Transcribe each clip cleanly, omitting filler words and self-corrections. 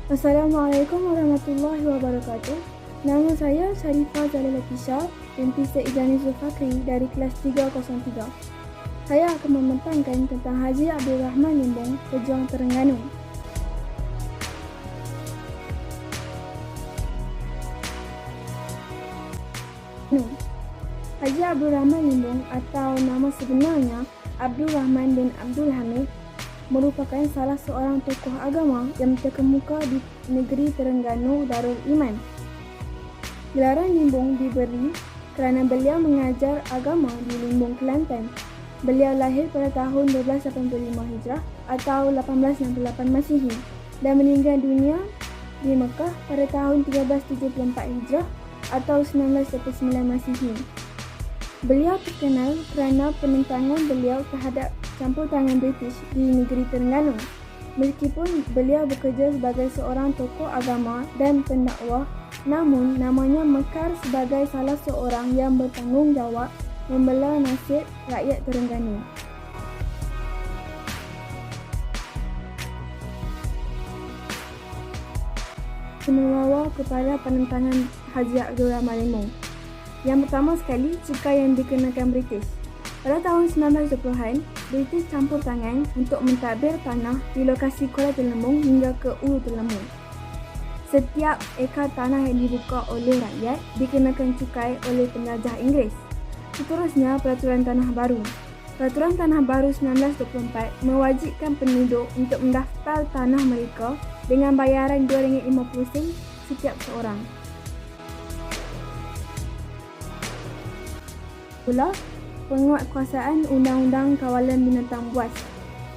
Assalamualaikum warahmatullahi wabarakatuh. Nama saya Sharifah Zalila Tisha binti Seidani Zulfakri dari kelas 303. Saya akan membentangkan tentang Haji Abdul Rahman Limbong, Pejuang Terengganu. Haji Abdul Rahman Limbong atau nama sebenarnya Abdul Rahman bin Abdul Hamid merupakan salah seorang tokoh agama yang terkemuka di negeri Terengganu Darul Iman. Gelaran Limbong diberi kerana beliau mengajar agama di Limbong, Kelantan. Beliau lahir pada tahun 1285 Hijrah atau 1868 Masihi dan meninggal dunia di Mekah pada tahun 1374 Hijrah atau 1929 Masihi. Beliau terkenal kerana penentangan beliau terhadap campur tangan British di negeri Terengganu. Meskipun beliau bekerja sebagai seorang tokoh agama dan pendakwah, namun namanya mekar sebagai salah seorang yang bertanggungjawab membela nasib rakyat Terengganu. Membawa kepada penentangan Haji Abdul Rahman Limbong. Yang pertama sekali, cukai yang dikenakan British. Pada tahun 1920-an, British campur tangan untuk mentadbir tanah di lokasi Kuala Telembung hingga ke Ulu Telembung. Setiap ekar tanah yang dibuka oleh rakyat dikenakan cukai oleh penjajah Inggeris. Seterusnya, Peraturan Tanah Baru. Peraturan Tanah Baru 1924 mewajibkan penduduk untuk mendaftar tanah mereka dengan bayaran RM2.50 setiap seorang. Pula, penguatkuasaan Undang-Undang Kawalan Binatang Buas.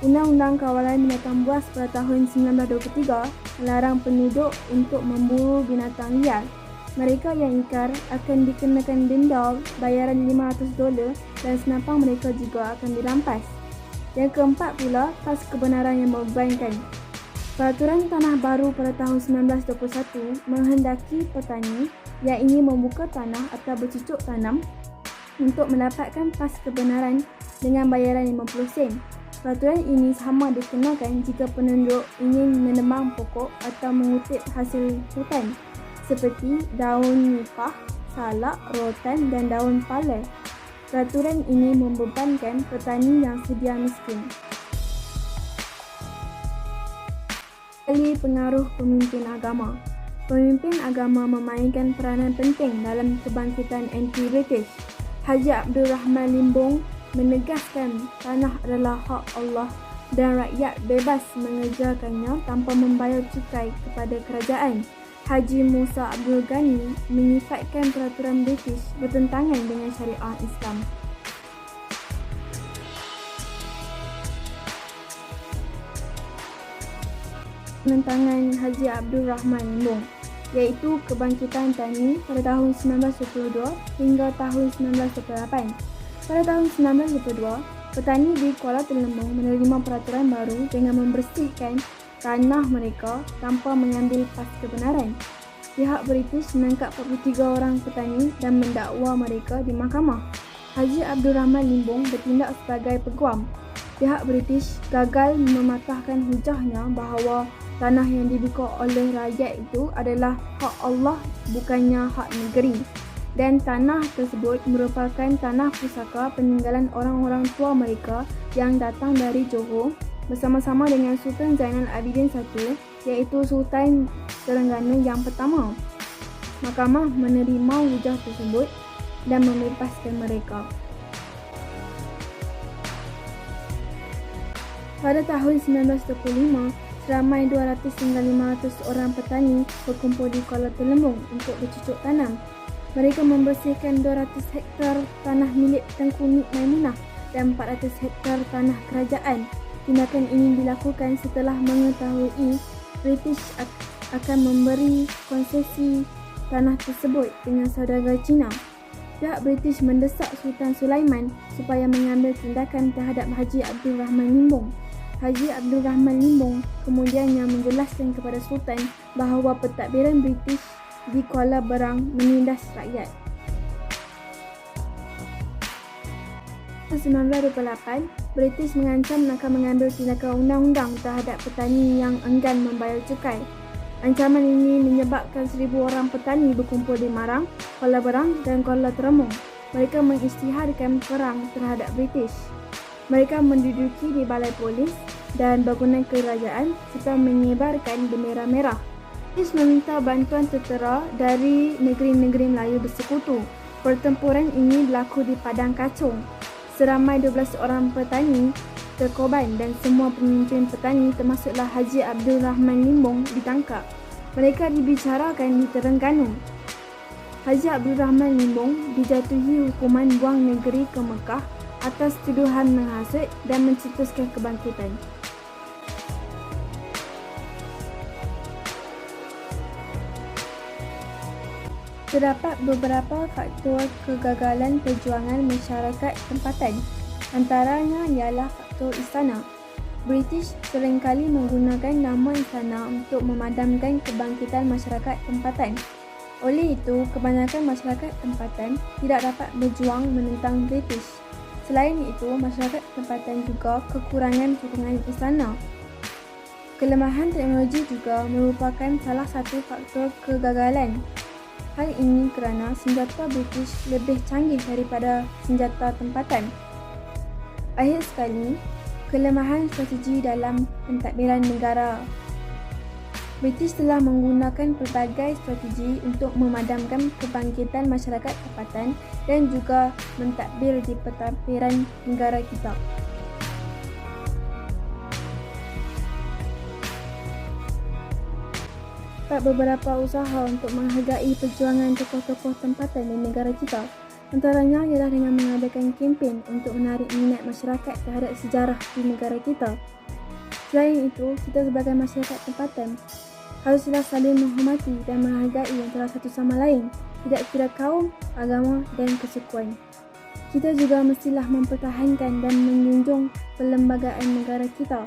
Undang-Undang Kawalan Binatang Buas pada tahun 1923 melarang penduduk untuk memburu binatang liar. Mereka yang ingkar akan dikenakan denda bayaran $500 dan senapang mereka juga akan dirampas. Yang keempat pula, pas kebenaran yang membebankan. Peraturan Tanah Baru pada tahun 1921 menghendaki petani yang ingin membuka tanah atau bercucuk tanam untuk mendapatkan pas kebenaran dengan bayaran 50 sen. Peraturan ini sama dikenakan jika penduduk ingin menebang pokok atau mengutip hasil hutan seperti daun nipah, salak, rotan dan daun pala. Peraturan ini membebankan petani yang sedia miskin. Kali pengaruh pemimpin agama. Pemimpin agama memainkan peranan penting dalam kebangkitan anti-British. Haji Abdul Rahman Limbong menegaskan tanah adalah hak Allah dan rakyat bebas mengejarkannya tanpa membayar cukai kepada kerajaan. Haji Musa Abdul Ghani menyifatkan peraturan British bertentangan dengan syariah Islam. Penentangan Haji Abdul Rahman Limbong, iaitu kebangkitan tani pada tahun 1922 hingga tahun 1928. Pada tahun 1922, petani di Kuala Telembung menerima peraturan baru dengan membersihkan tanah mereka tanpa mengambil pas kebenaran. Pihak British menangkap 43 orang petani dan mendakwa mereka di mahkamah. Haji Abdul Rahman Limbong bertindak sebagai peguam. Pihak British gagal mematahkan hujahnya bahawa tanah yang dibuka oleh rakyat itu adalah hak Allah, bukannya hak negeri. Dan tanah tersebut merupakan tanah pusaka peninggalan orang-orang tua mereka yang datang dari Johor bersama-sama dengan Sultan Zainal Abidin I, iaitu Sultan Terengganu yang pertama. Mahkamah menerima hujah tersebut dan membebaskan mereka. Pada tahun 1925, seramai 200 hingga 500 orang petani berkumpul di Kuala Telembung untuk bercucuk tanam. Mereka membersihkan 200 hektar tanah milik Tengku Nik Maimunah dan 400 hektar tanah kerajaan. Tindakan ini dilakukan setelah mengetahui British akan memberi konsesi tanah tersebut dengan saudagar Cina. Pihak British mendesak Sultan Sulaiman supaya mengambil tindakan terhadap Haji Abdul Rahman Limbong. Haji Abdul Rahman Limbong kemudiannya menjelaskan kepada Sultan bahawa pentadbiran British di Kuala Berang menindas rakyat. 1928, British mengancam akan mengambil tindakan undang-undang terhadap petani yang enggan membayar cukai. Ancaman ini menyebabkan 1,000 orang petani berkumpul di Marang, Kuala Berang dan Kuala Teremung. Mereka mengisytiharkan perang terhadap British. Mereka menduduki di balai polis dan bangunan kerajaan serta menyebarkan bendera merah. British meminta bantuan tentera dari negeri-negeri Melayu bersekutu. Pertempuran ini berlaku di Padang Kacung. Seramai 12 orang petani terkorban dan semua pemimpin petani termasuklah Haji Abdul Rahman Limbong ditangkap. Mereka dibicarakan di Terengganu. Haji Abdul Rahman Limbong dijatuhi hukuman buang negeri ke Mekah atas tuduhan menghasut dan mencetuskan kebangkitan. Terdapat beberapa faktor kegagalan perjuangan masyarakat tempatan. Antaranya ialah faktor istana. British seringkali menggunakan nama istana untuk memadamkan kebangkitan masyarakat tempatan. Oleh itu, kebanyakan masyarakat tempatan tidak dapat berjuang menentang British. Selain itu, masyarakat tempatan juga kekurangan sokongan istana. Kelemahan teknologi juga merupakan salah satu faktor kegagalan. Hal ini kerana senjata British lebih canggih daripada senjata tempatan. Akhir sekali, kelemahan strategi dalam pentadbiran negara. British telah menggunakan pelbagai strategi untuk memadamkan kebangkitan masyarakat tempatan dan juga mentadbir di pentadbiran negara kita. Beberapa usaha untuk menghargai perjuangan tokoh-tokoh tempatan di negara kita. Antaranya ialah dengan mengadakan kempen untuk menarik minat masyarakat terhadap sejarah di negara kita. Selain itu, kita sebagai masyarakat tempatan haruslah saling menghormati dan menghargai antara satu sama lain, tidak kira kaum, agama dan kesukuan. Kita juga mestilah mempertahankan dan menjunjung perlembagaan negara kita.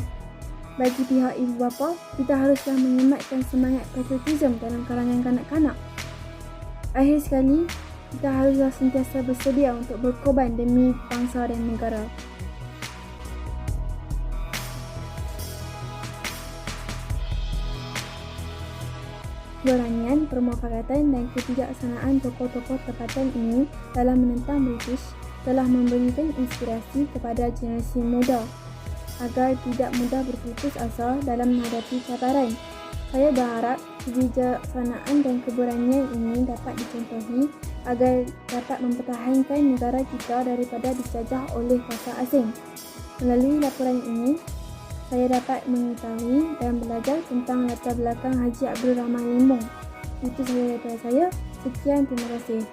Bagi pihak ibu bapa, kita haruslah menyematkan semangat patriotisme dalam kalangan kanak-kanak. Akhir sekali, kita haruslah sentiasa bersedia untuk berkorban demi bangsa dan negara. Beranian, permufakatan dan ketidaksanaan tokoh-tokoh tempatan ini dalam menentang British telah memberikan inspirasi kepada generasi muda agar tidak mudah berputus asa dalam menghadapi cabaran. Saya berharap kebijaksanaan dan keberanian ini dapat dicontohi agar dapat mempertahankan negara kita daripada dijajah oleh kuasa asing. Melalui laporan ini, saya dapat mengetahui dan belajar tentang latar belakang Haji Abdul Rahman Limbong. Itu sahaja daripada saya. Sekian, terima kasih.